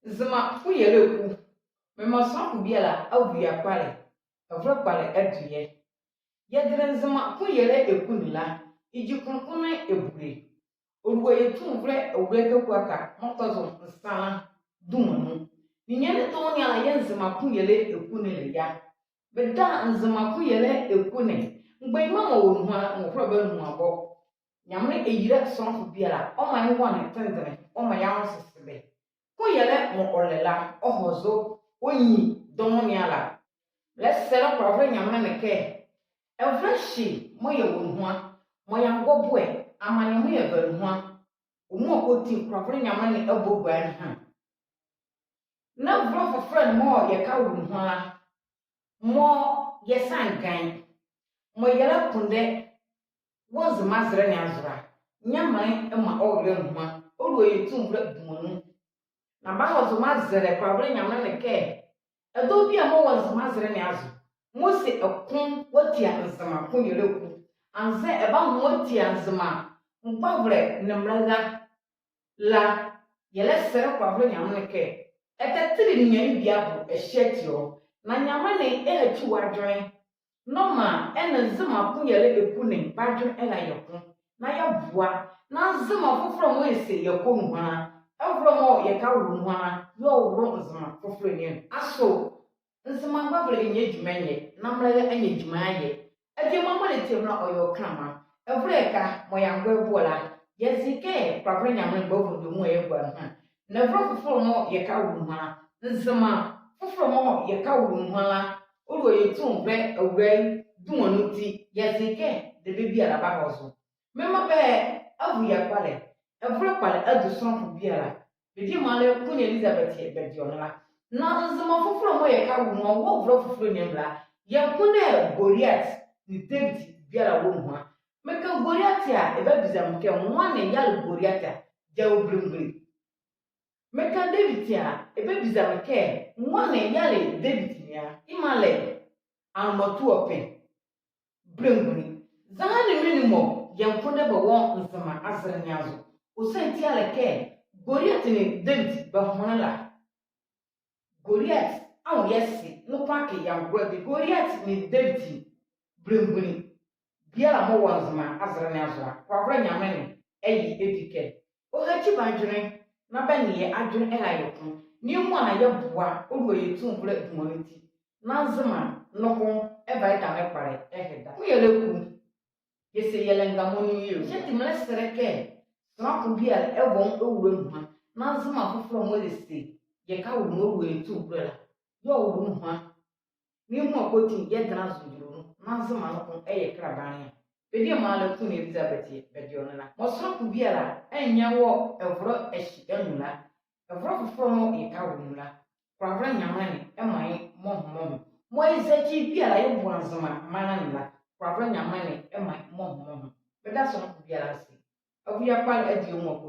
Zima fuyeleku. Mema sanku biela awuya pale. Avra pale eduye. Yedren zima fuyele ekunila. Iji kunkune ebure. Oluwe yetu vre ewreke kwaka. Motozo nsana dumanu. Ninyene toni ala yenzima fuyele ekunile ya. Beda nzima fuyele ekune. Mgbe mama onwa ngofro be nu abo. Nyamne eyire sanku biela. Oma ywane tendere. Oma yawo sesebe. Kuyele mo olela ohozo onyi domoniala lesere kwavre nyamne neke evreshi moye wonhua moyangobwe amane moye banhua omu okoti kwavre nyamne ne ebogwan ha na vro friend mo ye ka wonhua mo yesangan mo yela punde wozu mazre ne azura nyamane ema owre nhua odo yetumbre dumonu na bahozo mazere kwabre nyamna neke edo bi amo wozo mazere ne azu mose ekun watia nzama kun yereku anze eba ho watia nzama mgbavre nemraga la yele sere kwabre nyamna neke etetiri nyan bia bo ehjetio na nyamna ne ehetu wadwen noma ene nzama kun yele ekune badwen ela yekun na yabua na nzama foforo mo ese yekonu ha Avromo ye ka wunwa yo wro nzima foforo ni aso nzima gbavre nye djumenye na mrele anye djumaye eje mama le temna oyo krama evreka moyangwe bola yezike kwavre nyamne gbovu ndomu ye gwa ha na vro foforo mo ye ka wunwa nzima foforo mo ye ka wunwa oro ye tumbre awai duonuti yezike de bibia la ba hozo mema be avu ya kwale evre kwale aduson biara bidi male kun Elizabeth bedionla na nzima foforo mo ye ka wunwa wo vro foforo nemla ye kunde Goliath ni David biara wo nwa meka Goliath a ebe bizamke nwa ne yal Goliath a jawo brimgri meka David a ebe bizamke nwa ne yal David nia imale amatu open brimgri zahani minimo ye kunde bo won nzima azre nyazo Usenti aleke Goliath ni David bahonala Goliath awo yesi no pake ya ngwe Goliath ni David brembuni biara mo wanzuma azra ne azra kwavra nyamene eyi edike o hachi badwene na baniye adwene elayekun ni mu ana ye boa odo yetu mvre dumoniti na zima noko ebaida me pare eheda uyeleku yesi yelenga moni yo jeti mlesereke Sraku biara ebon ewure nhwa na nzima foforo mo lesi ye ka wo no we tu brela yo wo nhwa ni mu akoti ye dana zujuru na nzima no kon eye kraban ya bedi ma la ku ni Elizabeth bediona na mo sraku biara enya wo evro eshi enula evro foforo mo ye ka wo nula kwavra nyamane emai mohmo mo ezechi biara ye bo nzima mana nula kwavra nyamane emai mohmo beda so ku biara si Avuya pal edi omo